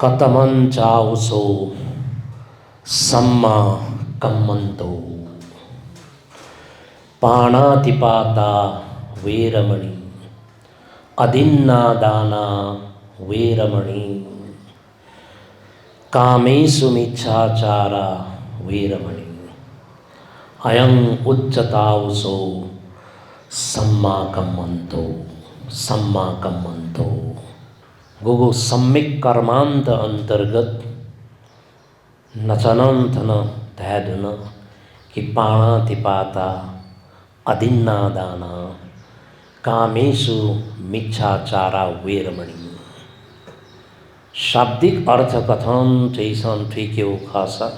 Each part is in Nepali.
कतमन चाउसो सम्मा कम्मंतो पाणातिपाता वेरमणि अदिन्नादाना वेरमणि कामेषु मिच्छाचारा वेरमणि अयं उच्चताउसो सम्मा कम्मंतो गुगु सम्यक कर्मांत अंतर्गत नचनंथन तैदुन कि पाणातिपाता अदिन्नादाना कामेषु मिच्छाचारा वेरमणि। शाब्दिक अर्थ कथन चैसन ठिक्यो खासा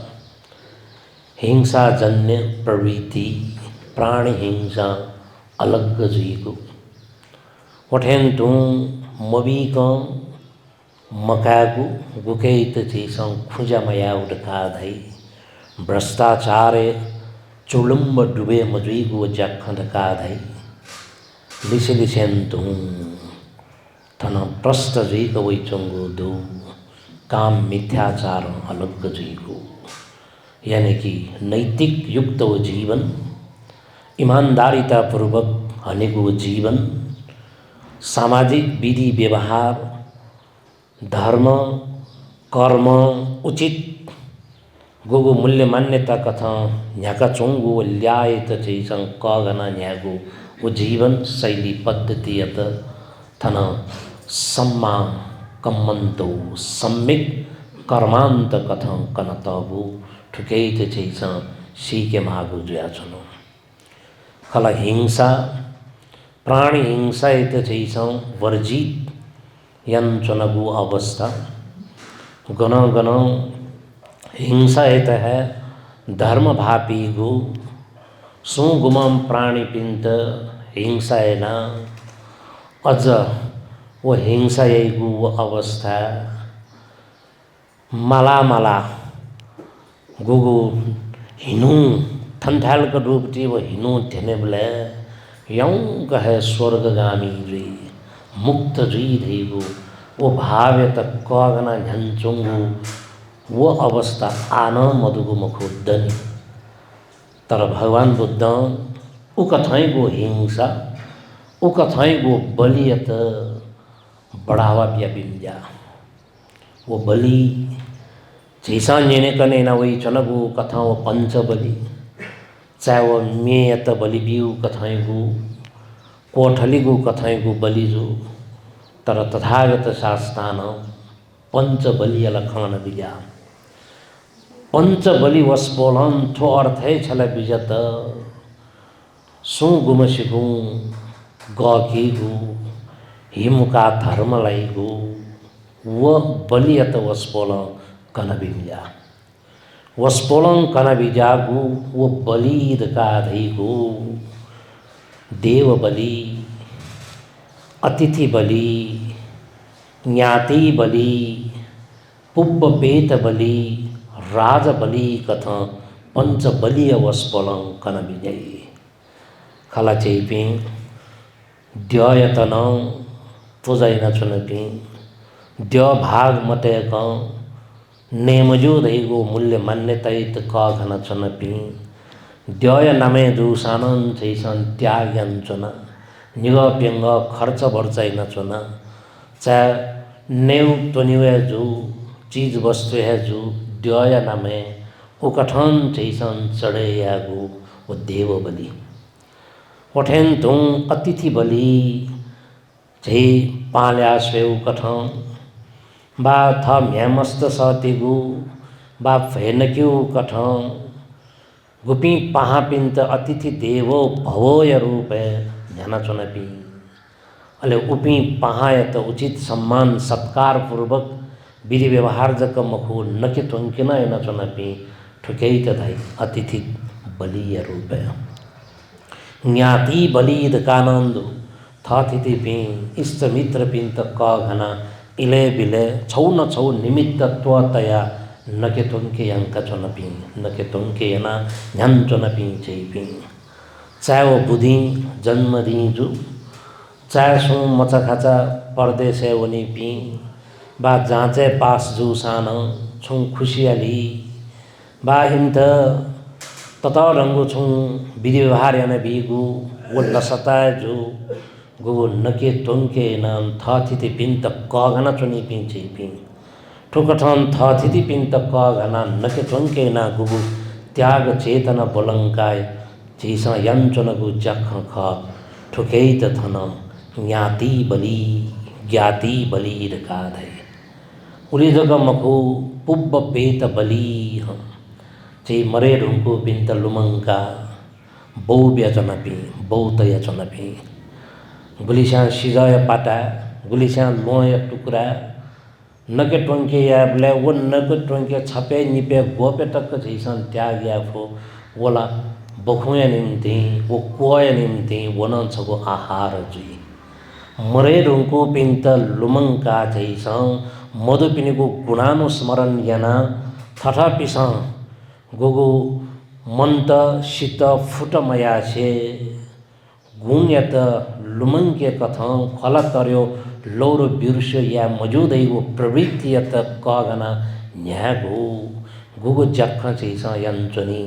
हिंसा जन्य प्रवृत्ति प्राणी हिंसा अलग जीको वठेन तू मबीक मकागु गुकैत चीसं खुजा मया उठका धई भ्रष्टाचार चुलुम्ब डुबे मजुईगु जखंड का धई लिसे लिसेन तू थन प्रष्ट जीक वैचंगु दो काम मिथ्याचार अलग जीको यानी कि नैतिक युक्त वो जीवन ईमानदारिता पूर्वक हनेको जीवन सामाजिक विधि व्यवहार धर्म कर्म उचित गोगो मूल्य मान्यता कथा न्याका चोंगो ल्याए त चैसं कगना न्यागो वो जीवन शैली पद्धति अत थन सम्मा कम्मंतो सम्यक कर्मांत कथा कनतबु ठुकैत चैसं सीके मागु जुयाचनो खला हिंसा प्राणी हिंसा इत चैसं वर्जित यंचनगु अवस्था गण गण हिंसा इत है धर्म भापी गु सुगुमम प्राणी पिंत हिंसा न अज वो हिंसा गु वो अवस्था मला मला गुगु हिनु थंथाल का रूप थी वो हिनु थे बोले यौं कहे स्वर्गगामी रे मुक्त जी धेगु वो भाव्य तक कगना झंचुंगु वो अवस्था आन मधुगु मुखोद्दनी तर भगवान बुद्ध उकथाई गो हिंसा उकथाई गो बलियत बढ़ावा व्यापिंजा वो बलि झीसा नेने कने ना वही चनगु कथा वो पंच बलि चाहे वो मेयत बलि बिउ कथाई गु कोठलीगु कथाईगु बलिजु तर तथागत शास्तान पंच बलि लखन बिजा पंच बलि वस्पोलन थो अर्थ है छल बिजत सु गुमसिगु गु हिमुका धर्म लाइगु वो बलियत वस्पोलन कन बिजा वस्पोलन कन बिजागु वो बलिद का धैगु देव बलि अतिथि बलि ज्ञाति बलि पुब्ब पेत बलि राज बलि कथ पंच बलि वस्पलं कन विजय खला चैपी द्ययतन पुजै नचुनपी द्य भाग मते क नेमजो दैगो मूल्य मान्यता क घन चुनपी द्यय नामे दूषानन चैसन त्याग्यंचन निग प्यंग खर्च बर्चाई नचुन चाहे नेव त्वनिवे जू चीज वस्तु है जू द्यय नामे उकठन चैसन चढ़े यागु वो देव बलि उठेन तुम अतिथि बलि झै पाल्या स्वेउ कठन बा थ म्यामस्त सतिगु बा फेनक्यू कठन गुपी पहापिंत अतिथि देवो भवोय रूप ध्यान चुनपी अले उपी पहायत उचित सम्मान सत्कार पूर्वक विधि व्यवहार जक मखु नके तुंकिना न चुनपी ठुकैत धाई अतिथि बलिय रूप ज्ञाति बलिद कानंद थिति पी इष्ट मित्र पिंत क घना इले बिले छौ न छौ निमित्तत्वतया नके तुंके अंक चुनपी नके तुंके ना झन चुनपी चैपी चाहे वो बुद्धि जन्म दीजु चाहे सो मचा खाचा परदेश है वनी पी बा जाँचे पास जू सान छुं खुशियाली बा इंत तत रंगु छुं विधि व्यवहार याना बीगु वो लसता जो गो नके टोंके नाम था थिति पिंत कगना चुनी पिंचे पिं ठुकठन था थिति पिंत कगना नके टोंके ना गुगु त्याग चेतना बोलंकाय जैसा यंचन गु जख ख ठुकेत थनम ज्ञाति बली रकाद है उली जगह मखु पुब्ब पेत बली हम चे मरे रुंको पिंत लुमंका बौ व्यचनपी बौ तयचनपी गुलिसा सिजाय पाटा गुलिसा लोय टुकरा नके टोंके या ब्ले वो नके टोंके छपे निपे गोपे तक जैसा त्याग या फो वोला बखुया निम्ति वो कोय निम्ति वनन छगो आहार जुई मरे रुंको पिंत लुमंका जैसा मधु पिनेको गुणानु स्मरण याना थठा पिसा गोगो मंत शीत फुट मया से गुण यत लुमंके कथं खला तर्यो लौर बिर्स या मौजूदैगो प्रवृत्ति यत कगना न्यागो गुगो जख चैसा यंचनी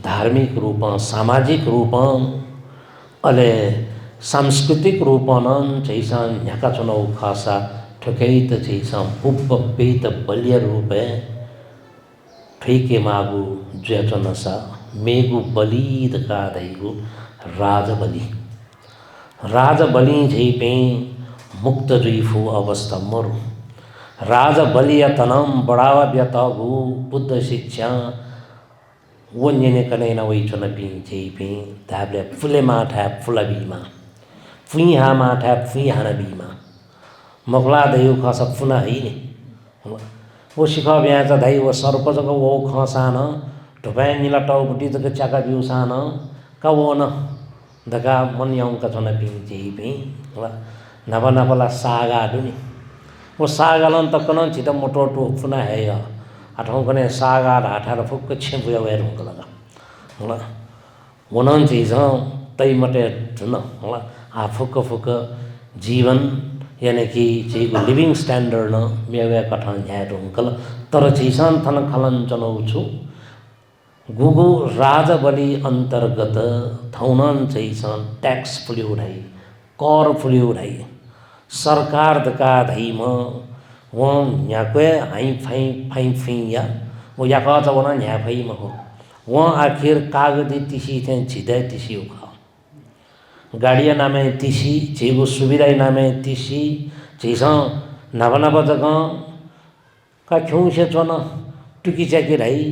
धार्मिक रूप सामाजिक रूप अले सांस्कृतिक रूपन चैसा न्याका चुनौ खासा ठुकैत चैसा पुब्ब पेत बलिय रूपे ठेके मागु ज्यचनसा मेगु बलिद कादैगु राजबली झैपे मुक्त जुइफु अवस्था मरु राजबलिय तनम बढावा व्यतगु बुद्ध शिक्षा वन्यने कनैना वैचन पि झैपे धाब्ले फुले माठा फुलबीमा फुई हा माठा फुई हाना बीमा मगला दैउ खस फुना हैने वो सिख ब्याज धाई वो सर्प जग वो खसान ढुपाय निला टाउपटी जग चाका बिउसान का वो न दका मन यौंका चन पिंचे पि नभ नभला सागा दुनि वो सागालन तकन छिट मोटो टो फुना है या आठौं कने सागा ढाठा र फुक्क छेपुया वे रुंक लगा होला वनन चीज तै मटे जुन होला आ फुक्क फुक्क जीवन यानी कि चीगो लिभिङ स्ट्यान्डर्ड न मेवे कठन झ्याट हुnkल तर चीसान थन खलन चलाउँछु गुगु राजबली अन्तर्गत थौनन चैसन ट्याक्स फुली उठाई कर फुली उठाई सरकार दका धैम वो न्याक्वे हाई फाई फाई फिया वो याका चवना न्या फाई महो वो आखिर कागदी तिसी थे छिदै तिसी उखा गाड़िया नामे तिसी चेगो सुविधा नामे तिसी चेसा नभ नभ जगह का क्यों से चोन टुकी चाकी रही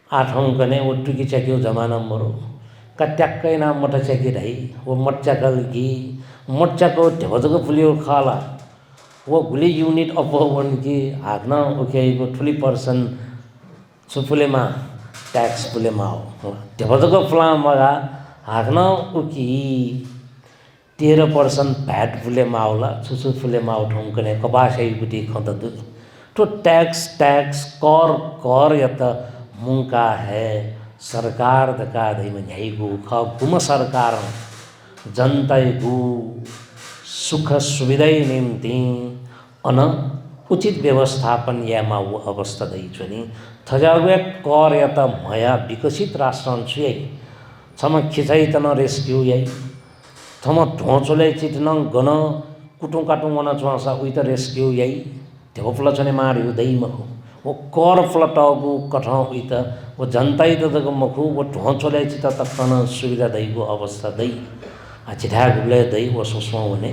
आठौं कने वो टुकी चाकी जमाना मरो का ट्याक्कै ना मट चाकी रही वो मट्चा कल की मट्चा को ढेवजको फुलियो खाला वो गुली यूनिट अपवन की हाग्न ओके को ठुली पर्सन सुफुलेमा ट्याक्स फुलेमा हो ढेवजको फुला मगा हाग्न उकी 13% भ्याट फुले माउला सुसु फुले माउ ठौंकने कपासै गुटी खतदु तो टैक्स कर यत मुंका है सरकार दका दैम झैगु ख गुम सरकार जनताई गु सुख सुविधै निम्ति अन उचित व्यवस्थापन या माउ अवस्था दैछनि थजागु कर यत मया विकसित राष्ट्र छुयै छम खिचाइ तन रेस्क्यू याई थम ढोचोले चिटन गन कुटुं काटुं वन चुवासा उइत रेस्क्यू याई ढेवफुला छने मारियो दै मखु वो कर फ्लटगु कठ उइत वो जनताई दग मखु वो ढोचोले चित तक्तन सुविधा दैगु अवस्था दै आ चिठा गुले दै वो सुस्मा वने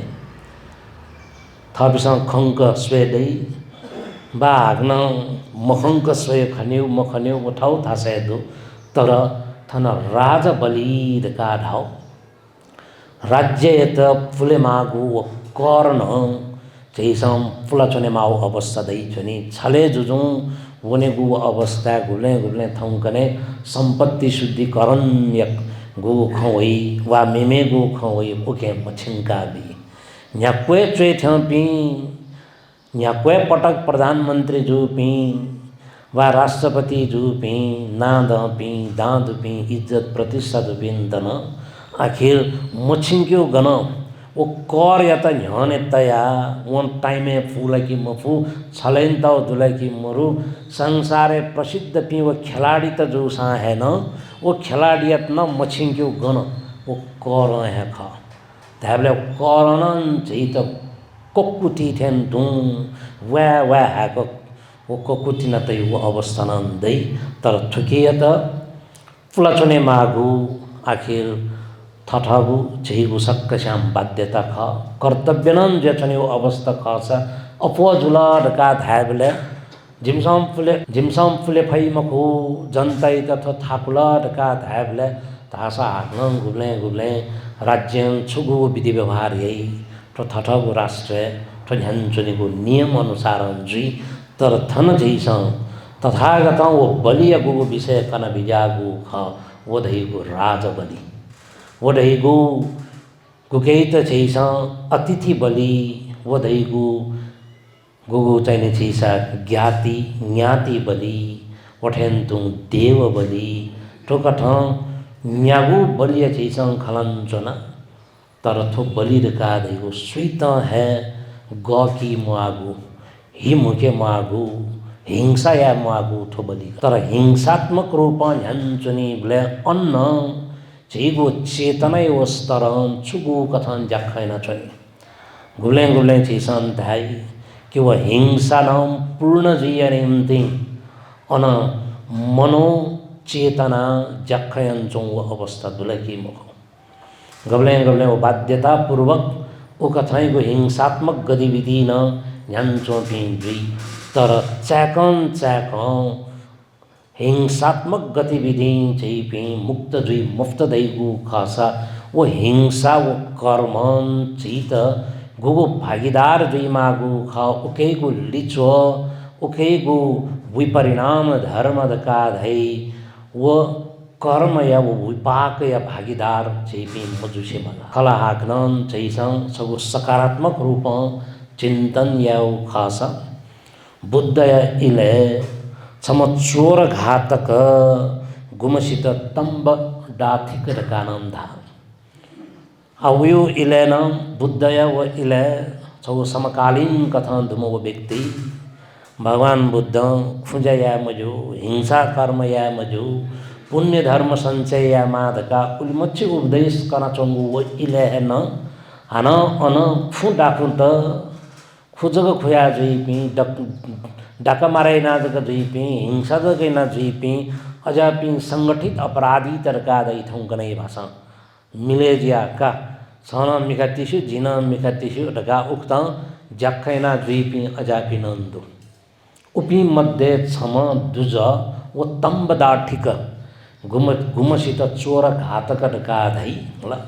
थबिसं खंक स्वे दै बा हाग्न मखंक स्वे खन्यु मखन्यु वो ठाउ थासे दु तर थन राजबली का ढाउ राज्य यत फुले मागु व कर्ण चैसम फुला चने माउ अवस्था दै चनि छले जुजु वने गु अवस्था गुले थौंकने संपत्ति शुद्धिकरण यक गु खवई वा मेमे गु खवई ओके मछिंका बी न्याक्वे चोय थपी न्याक्वे पटक प्रधानमंत्री जो पी वा राष्ट्रपति जो पी नाद पी दाँद पी इज्जत प्रतिष्ठा जो पिन तन आखिर मछिंक्यो गन वो कर या त न्हने तया वो टाइमे फूल की मफू छलेन तो दुले की मरु संसारे प्रसिद्ध पी वो खिलाड़ी तो जो सा है न वो खिलाड़ियत न मछिंग क्यों गन वो कर है खा त्याबले करन चाहिँ त कोकुटी थेन दु वह है को वो कोकुटी न त वो अवस्था न दै तर थुकिए त पुलाचुने मागु आखिर थठगु झिगु सक्क श्याम बाध्यता ख कर्तव्य नन जेठने वो अवस्था खस अपोजुला ढका धाबले जिमसम फुले फै मखु जनताई तथ थाकुला ढका धाबले तासा हाक्न गुब्ले राज्य छुगु विधि व्यवहार यही तो थठगु राष्ट्र तो झन्चुनिको नियम अनुसार जी तर थन जैसा तथागत वो बलिया गुगु विषय कन बिजागु ख वधैगु राज बलि वधैगु गुकेत छैसा अतिथि बलि वधैगु गुगु चाहिने छैसा ज्ञाति बलि वठेन्तु देव बलि ठोकठ न्यागु बलिया छैसा खलञ्चना तर थो बलि का दैगु स्वीत है ग की मागु ही मुखे मागु हिंसा या मागु थो बलि तर हिंसात्मक रूप झन्चुनी ब्ले अन्न झिगो चेतना स्तर छुगु कथन जाखैन छन् गुले छिसन धाई कि वह हिंसा नाम पूर्ण जिया निम्ति अन मनो चेतना जाखयन चौ अवस्था दुलकी मुख गबले वो बाध्यता पूर्वक वो कथाई हिंसात्मक गतिविधि न झन्चो पिंजी तर चैक हिंसात्मक गतिविधि चाहिँ पि मुक्त जुई मुफ्त दैगु खासा वो हिंसा वो कर्म चाहिँ त गुगु भागीदार जुई मागु खा उकेगु लिचो उकेगु विपरिणाम धर्म दका धै वो कर्म या वो विपाक या भागीदार चाहिँ पि मजुसे मला कला हाक्न चाहिँ सब सकारात्मक रूप चिंतन या खासा बुद्ध या इले सम चोर घातक गुमसित तंब डाथिक रकानंदा अवयु इले न बुद्ध या वो इले सब समकालीन कथा धुमो व्यक्ति भगवान बुद्ध खुंजा या मजु हिंसा कर्म या मजु पुण्य धर्म संचय या माधका उल्मच्छ उपदेश करना चंगु वो इले है न हन अन फु डाकु त खुजग खुया जुई डाका मारे ना जग जुई हिंसा जगै ना जुई अजा पि संगठित अपराधी तरका दै थौंकनै भाषा मिलेजिया का सन मिखा तिसु जिन मिखा तिसु ढका उक्त जाखैना जुई अजा पि नन्दु उपी मध्य छम दुज वो तंब दाठिक गुमसित चोर घातक ढका धै ल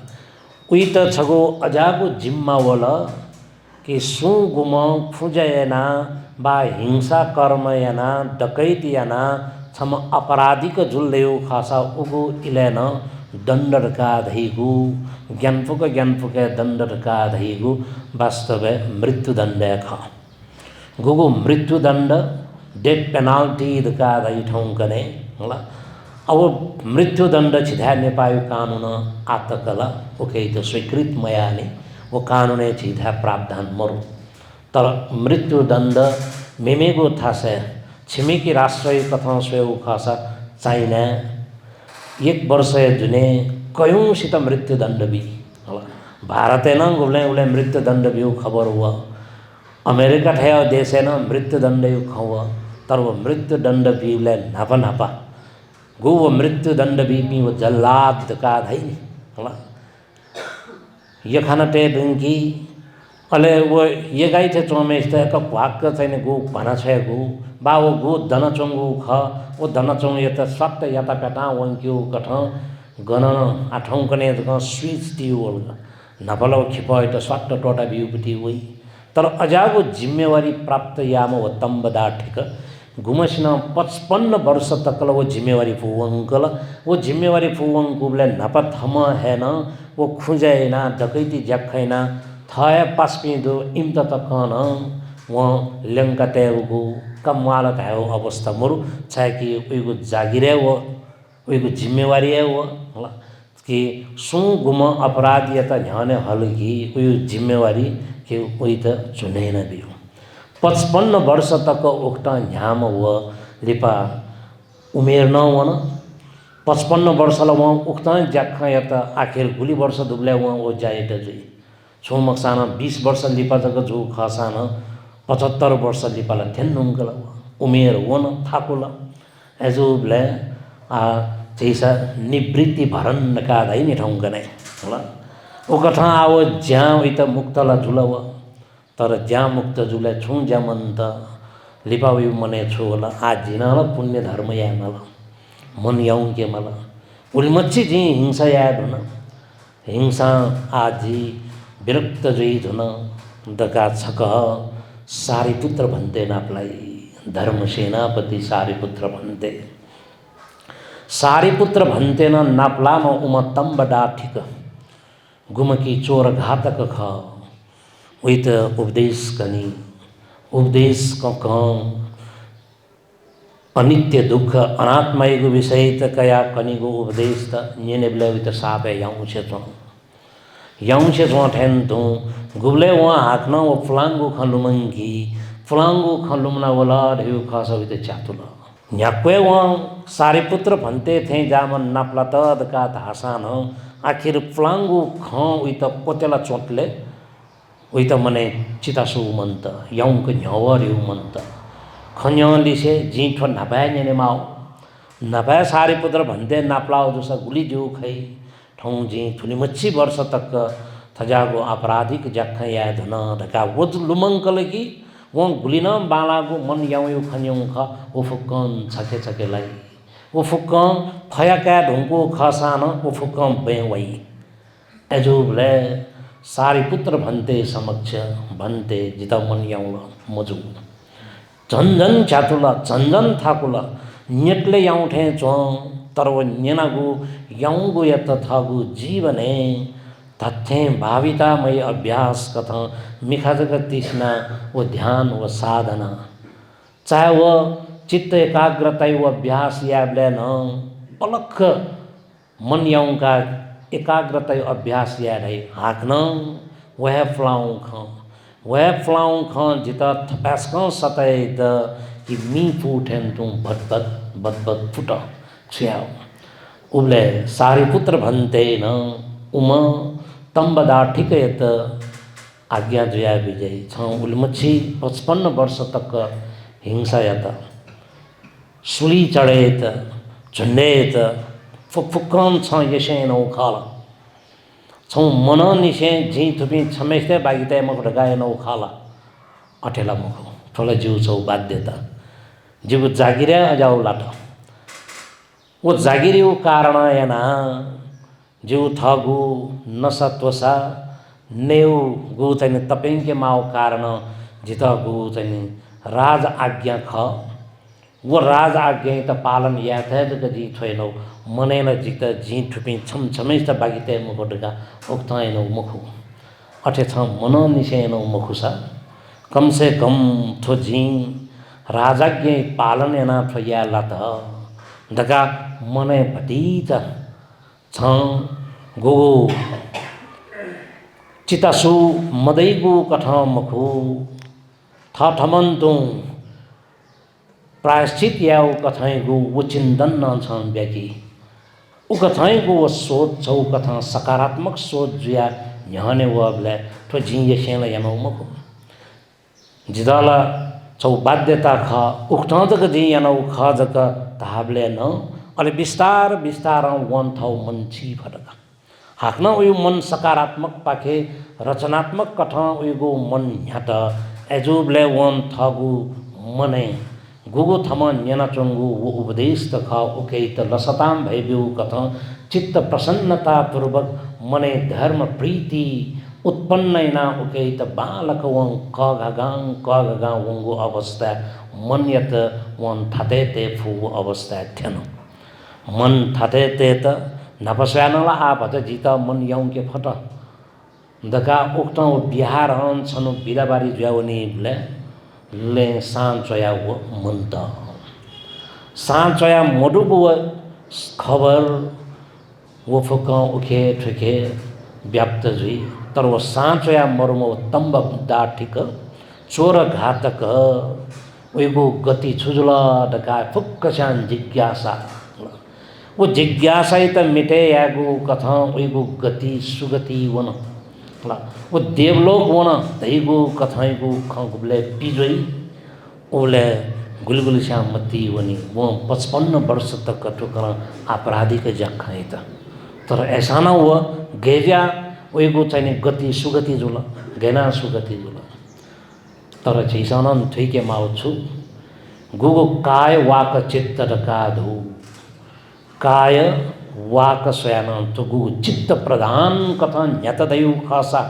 उई त छगो अजाको जिम्मा वल कि सु गुम फुजयना बा हिंसा कर्म याना डकैत याना छम अपराधिक जुल्लेउ खासा उगु इलेन दण्डका धैगु ज्ञानफुक दण्डका धैगु वास्तव मृत्युदण्ड ख गुगु मृत्युदण्ड डेथ पेनाल्टी दका धै ठौंकने होला अब मृत्युदण्ड छिधा नेपाल कानुन आतकला ओके तो स्वीकृत मयाने वो कानुने छिधा प्रावधान मरु तर मृत्युदण्ड मेमेगो थासे छिमेकी राष्ट्र कथा स्वेउ खासा चाइना 1 वर्ष जुने कयौंसित मृत्युदण्ड भी भारते न गुले उले मृत्युदण्ड भी खबर हुआ अमेरिका ठया देश है न मृत्युदण्ड खव तर वो मृत्युदण्ड भी ले नापा गो वो मृत्युदण्ड भी वो जल्लाद का धै होला ये खाना टे दुंकी अले वो ये गाई थे चोमेश थे का भाग का चाहिए गो बना छे गो बा वो गो दना चोंगो ख वो दना चोंग ये तो सत्य या ता पेटा वंक्यू कठ गण आठौं कने तो स्विच टी वल नपलो खिपाय तो सत्य टोटा भी उपटी हुई तर अजागो जिम्मेवारी प्राप्त याम वो तंबदा ठिक गुमसिन 55 वर्ष तक वो जिम्मेवारी फुवंकल वो जिम्मेवारी फुवंकुले नपत हम है न वो खुजैना डकैती जखैना थाय पास्पिदो इम्त तकन वो लंकते उगु कमवाल थायो अवस्था मरु चाहे कि उइगु जागिरे वो उइगु जिम्मेवारी है वो कि सु गुम अपराधियता ह्याने हलगी उयो जिम्मेवारी कि उही त चुनेन बियो 55 वर्ष तक उक्ता ह्याम व लिपा उमेर न वन 55 वर्षला वहाँ उक्ता ज्याखा यता आखिर गुली वर्ष दुब्ल्या वहाँ वो जाएट जुई छु मक्साना 20 वर्ष लिपा जग जो खसाना 75 वर्ष लिपाला थेन नुंगला उमेर वन थाकुला एजुबले जैसा निवृत्ति भरन का दाई नि ठाउँ गने होला ओ कथा आव ज्या उइ त मुक्तला जुलव तर ज्या मुक्त जुले छु ज्यामन त लिपावी मने छु होला आ जिनाला पुण्य धर्म या नल मन याउँ के मला उलमच्छी जी हिंसा याद हुन हिंसा आजी विरक्त जुई धुन दका छक सारीपुत्र भन्ते नापलाई धर्म सेनापति सारीपुत्र भन्ते सारीपुत्र भन्ते न नापलाम उम तम्ब डाठिक गुमकी चोर घातक ख उही त उपदेश कनी उपदेश क अनित्य दुःख अनात्मयको विषय त कया कनिगो उपदेश त नेनेबले उही त सापे याउँ छे ठेन तु गुबले वहाँ हाक्न वो फलांगो खलुमंगी फलांगो खलुमना वला ढेउ खस उही त च्यातुला न्याक्वे वहाँ सारीपुत्र भन्ते थे जामन नाप्ला तद का धासान आखिर फलांगो ख उही त पोतेला चोटले उही त मने चितासु मंत याउँ क न्यवर यु मंत खन्य लिसे जीठो नपाए नेने माओ नपाए सारीपुत्र भन्ते नाप्लाओ जसा गुली जो खै ठौँ जी थुनी मच्छी वर्ष तक थजागो आपराधिक जख या धन ढका वज लुमंकल की वो गुली न बालागो मन याउ खन्यौ ख उफुकन छके छके लाई उफुकन खया का ढुंगो खसान उफुकन बेवई एजुबले सारीपुत्र भन्ते समक्ष भन्ते जिता मन याउ मजु झन्झन च्यातुला झन्झन थाकुला नेटले याउठे चो तरव नेनागु याउगु यत थागु जीवने तथ्य भावितामय अभ्यास कथ मिखाजक तृष्णा वो ध्यान वो साधना चाहे वो चित्त एकाग्रता वो अभ्यास याबले न पलख मन याउँ का एकाग्रता अभ्यास याद है हाक्न वह फ्लाउँ ख जिता थपास ख सतै द कि मी फुटेन तुम बद फुट छ्याउ उबले सारीपुत्र भन्ते न उम तम्बदा ठिक यत आज्ञा जया विजय छ उलमच्छी 55 वर्ष तक हिंसा यत सुली चढेत झुन्डेत फुक्फुक्कम छ यसै नौ खाला छौ मन निसे जी थुपी छमेस्ते बागिते मक ढगाए नौ खाला अठेला मुख ठोला जीव छौ बाध्यता जीव जागिरे अजाउ लाट वो जागिरी वो कारण याना जीव थगु नसत्वसा नेउ गु चाहिँ तपेंके माओ कारण जित गु चाहिँ राज आज्ञा ख वो राज आज्ञा त पालन याथेद क जी थोइनो मनेन जित जी ठुपी छम छमेस बागिते मुखडका उक्ताइनो मुखु अठे छ मन निसेनो मुखुसा कम से कम थो जी राजाज्ञा पालन याना थया लात दका मने भटीत छ गो चितासु मदैगु कथा मखु थमन्तु प्रायश्चित याउ कथाइगु वो चिन्तन न छन् व्यक्ति उ कथाइगु वो सोच छौ कथा सकारात्मक सोच जुया न्याने वबले तो जिंगे शेला यमौ मखु जिदाला छौ बाध्यता ख उक्ता जक जी यनौ ख जक ताबले न अले विस्तार विस्तार वन थौ मन छि फटका हाक्न उयो मन सकारात्मक पाखे रचनात्मक कथा उयो मन ह्याट एजुबले वन थगु मने गुगु थम न्यना चंगु वो उपदेश त ख उके त लसताम भइबिउ कथा चित्त प्रसन्नता पूर्वक मने धर्म प्रीति उत्पन्नैना उके त बालक वन क गगां वंगु अवस्था मन्यत वन थाते फु अवस्था थेन मन थाते त नपस्यानला आपत जिता मन याउँ के फट दका उक्ता बिहार हन छनु बिदाबारी ज्याउनी ले सांचया वो मंत सांचया मडुबु खबर वो फुक उखे ठुखे व्याप्त जुई तर वो साँचो या मर्म तम्ब दाठिक चोर घातक उइगो गति छुजुला डका फुक्क छान जिज्ञासा वो जिज्ञासा त मिटे यागो कथा उइगो गति सुगति वन वो देवलोक वन धैगो कथाइगो खले पिजोई ओले गुलगुल श्याम मती वनी वो 55 वर्ष तक ठोकर आपराधिक जखाई त तर ऐसा ना हुआ गेजा उइगो चाहिए गति सुगति जुल गेना सुगति जुल तर छैसनन ठिके माउ छु गुगो काय वाक चित्त डकाधु काय वाक स्वयं तो गुगो चित्त प्रधान कथन न्यत दयु खासा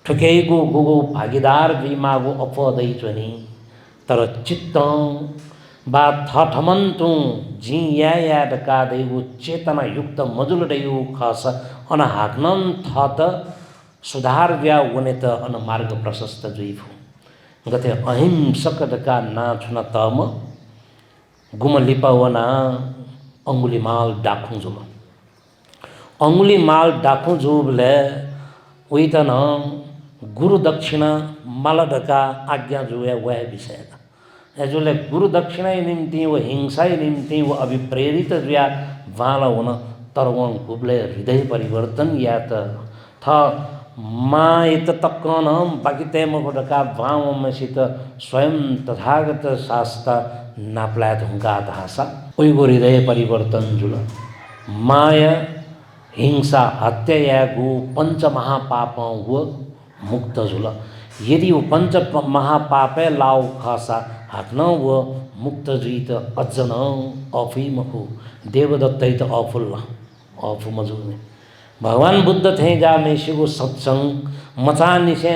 ठुकेगो गुगो भागीदार जिमागो अपदै चनी तर चित्त बा थठमन्तु जी या डका दैगो चेतना युक्त मजुल दयु खासा अन हाक्नन थत सुधार व्या वनेत अन मार्ग प्रशस्त जुइफु गते अहिंसक डका नाचुन तम गुम लिपावना अंगुलीमाल डाखुं जुल अंगुलीमाल डाखुं जुबले उइतन गुरु दक्षिणा माल डका आज्ञा जुए वह विषय एजुले गुरु दक्षिणा निम्ति वो हिंसा निम्ति वो अभिप्रेरित जुया वाला होना तर वहाँ गुबले हृदय परिवर्तन या था माँ इत तक्कन बाकी तेमको डका वाव मसित स्वयं तथागत शास्त्र नाप्लात हुँका धासा उइगो हृदय परिवर्तन जुल माया हिंसा हत्या या गो पंच महापाप हुआ मुक्त जुल यदि वो पंच महापापे लाउ खासा हाक्न वो मुक्त जुइत अज्जन अफिम हो देवदत्तै त अफुल्ला अफु मजुने भगवान बुद्ध थे जा मेसिगो सत्संग मचा निसे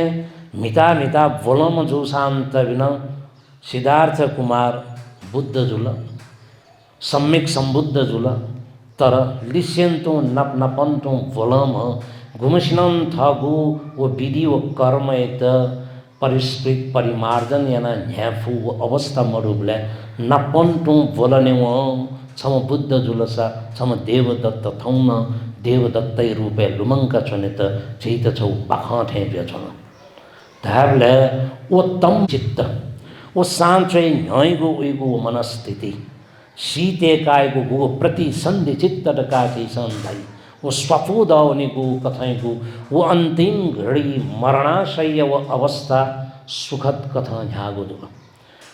मिता मिता बोलम जो शांत बिना सिद्धार्थ कुमार बुद्ध जुल सम्यक संबुद्ध जुल तर लिस्यन्तु नप नपन्तु बोलम घुमसिनम थगु वो विधि वो कर्म एक परिष्कृत परिमार्जन याना न्याफु वो अवस्था मरुबले नपन्तु बोलने वो छम बुद्ध जुलसा छम देवदत्त थौन देवदत्तै रूपे लुमंका छनेत चैत छौ पाखाठे बेछन धाबले ओ तम चित्त वो सांचै न्यायगो उइगो मनस्थिति सीते कायगो गो प्रति संधि चित्त डका संधाई वो स्वफुद को कथाइको वो अंतिम घड़ी मरणाशय वो अवस्था सुखद कथा झागो दुल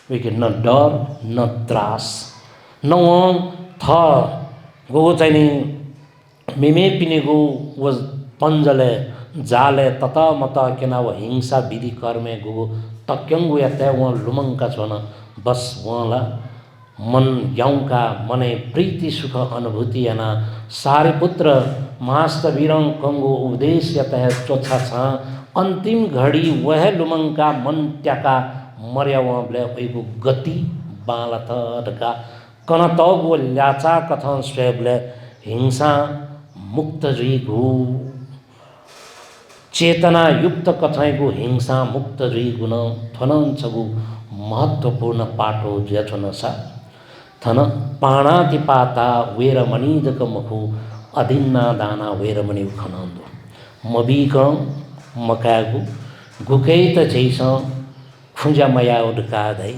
वे न डर न त्रास न था गो चाहिए मिमे पिने गो वो पंजले जाले तता मता केना वो हिंसा विधि कर्मे गो तक्यंगु या तय वहाँ लुमंका छन बस वहाँला मन यौका मने प्रीति सुख अनुभूति याना सारिपुत्र महास्तवीरं कंगो उपदेश यतः चोथा छ अंतिम घड़ी वह लुमंका मन त्याका मर्या वहाँले उइगो गति बाला थडका कनतगो ल्याचा कथन स्वयंले हिंसा मुक्त जुइगो चेतना युक्त कथाइगो हिंसा मुक्त जुइगुन थनन्छगु महत्वपूर्ण पाटो ज्याछनसा थन पाणातिपाता वेरमणिदक मखु अदिन्ना दाना वेरमणि खनंदो मबीक मकागु गुकैत जैस खुंजा मया उड़का धै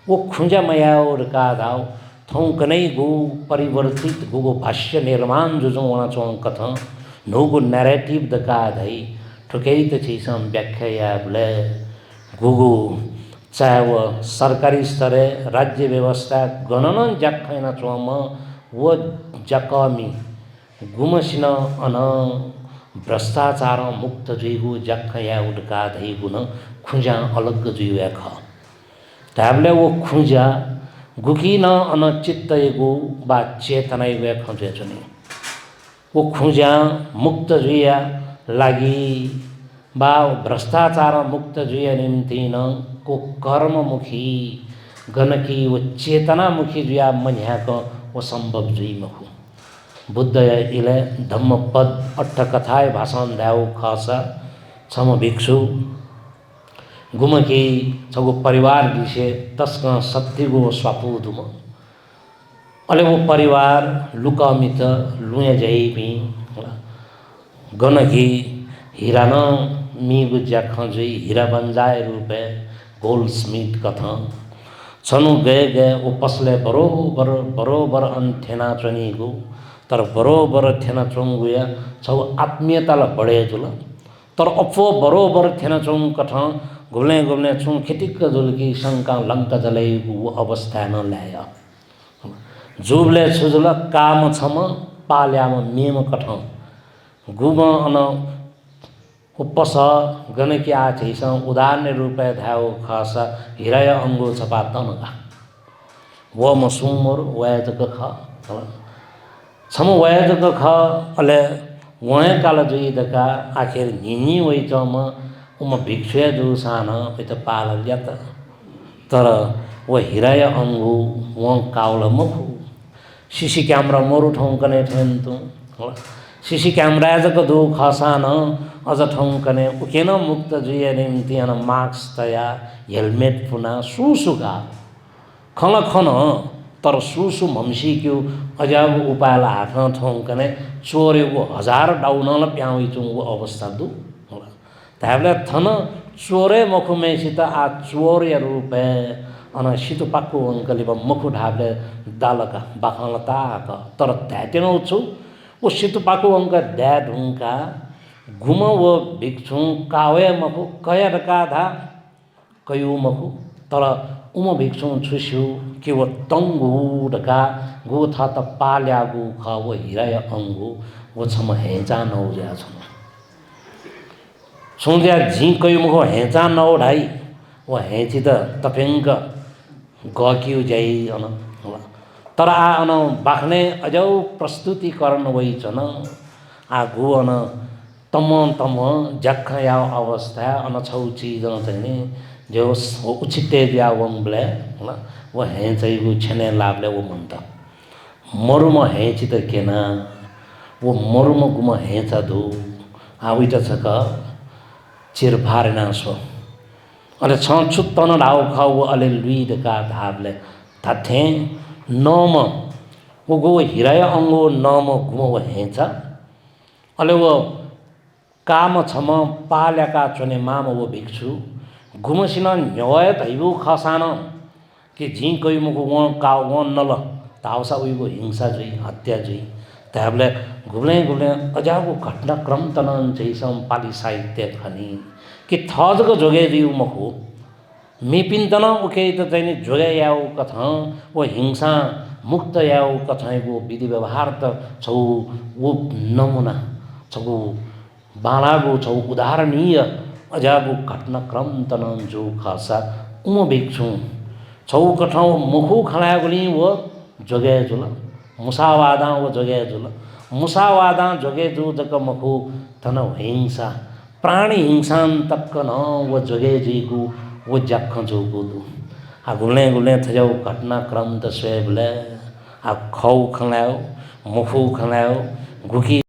वो खुंजा मया उड़का धाव थौकनै गो परिवर्तित गो भाष्य निर्माण जो वना चों कथा नोगो नैरेटिव दका धै ठुकैत जैस व्याख्या या ब्ले गुगु चाहे वो सरकारी स्तरे राज्य व्यवस्था गणन जखैना चोम वो जकमी गुमसिन अन भ्रष्टाचार मुक्त जुइगु जखया उडका धै गुण खुजा अलग जुइया ख ताबले वो खुजा गुकिन अन चित्त एगु बा चेतना वे खजे जने वो खुजा मुक्त जुइया लागि बा भ्रष्टाचार मुक्त जुइया निम्ति न को कर्ममुखी गणकी वो चेतनामुखी जुया मन्याक वो संभव जुई मखु बुद्ध इले धम्मपद अट्ठकथाय भाषण ल्याउ खासा छम भिक्षु गुमकी छगो परिवार दिसे तस्क सत्यगो स्वापुधुम अले वो परिवार लुकामित लुए जई भी गनकी हीरा न मीगु ज्याखजई हीरा बंजाए रूपे गोल्ड स्मिथ कथा छनु गए गए वो पसले बरोबर बरोबर अन्थेना चनीगु तर बरोबर थेना चोंगुया छौ आत्मीयताला बढे जुल तर अफो बरोबर थेना चोंग कथा घुल्ने घुल्ने छुङ खिटिक्क जुलकी शङ्का लङ्का जलैगु अवस्था न ल्याय जुबले छुजुल काम छम पाल्याम मेम कठ गुम अन उपस गणकी आछैस उदाहरण रूपे धाओ खस हिराय अंगो छपा तनगा व मसुमर वयजक ख छम वयजक ख अले वहे काल जुई दका आखिर निनी वइ चम उम भिक्षुया जो सान त पाल ल्यात तर व हिराय अंगो व काउल मखु सीसी क्यामेरा मरु ठौंकने ठेन्तु सीसी क्यामेरा जक दो खसान अझ ठौंकने उकेन मुक्त जुये निम्ति अन मास्क तया हेलमेट पुना सुसुगा खन खन तर सुसु मम्सी क्यू अजाब उपायल हाथ ठौंकने चोरेको हजार डाउन ल प्याउइ चुंगो अवस्था दु ताबले थन चोरे मखुमेसित आ चोर या रूपे अन सितु पाक्कु अंकली ब मखु ढाबले दालका बाखलता तर त्याटेनौ छु ओ सितु पाक्कु अंक द्या ढुंका घुम वो भिक्षु कावे मखु कयरका धा कयु मखु तर उम भिक्षु छुस्यु कि वो तंगु ढका गु था त पाल्या गु ख वो हिराय अंगु वो छम हेजा नौ ज्या छ सुन्द्या झी कयु मखु हेजा नौ ढाई वो हेची त तपेंग गक्यु जाइ अन तर आ अन बाख्ने अजौ प्रस्तुतिकरण वइ छन आ गु अन तम तम जख या अवस्था अन छौ चीज चाहिँ जो उचिते दिया वंबले वो हैं चाहिँ वो छने लाभले वो मंता मरुम हेची त केना वो मरुम गुम हेचा दु आ उइटा छक चिर भारेना सो अले छुत्तन ढाउ खाउ अले लुई दका धाबले थाथे नम वो गो हिराय अंगो नम गुम वो हेचा अले वो काम छम पाल्याका चने माम वो भिक्षु घुमसिन न्यय धैबु खसान कि झी कयु मुखु व का व नल तावसा उइगो हिंसा जुई हत्या जुई ताबले घुम्ने घुम्ने अजाबो घटनाक्रम तनन जैसम पाली साहित्य खनी कि थजको जोगे दिउ मखु मिपिन तन उके त चाहिँ जोगे याउ कथा वो हिंसा मुक्त याउ कथाइगो विधि व्यवहार त छौ वो नमुना छौ बालागो छौ उदाहरणीय अजाबो घटनाक्रम तनन जो खासा उम भिक्षु छौ कठौ मुखु खलागुली वो जोगे जुल मुसावादा वो जोगे जुल मुसावादा जोगे जो जक मखु तन हिंसा प्राणी हिंसान तक न वो जोगे जीगु वो जख जो गुदु आ गुल्ने गुल्ने थजौ घटनाक्रम त स्वेबले आ खौ खलायो मुखु खलायो गुकी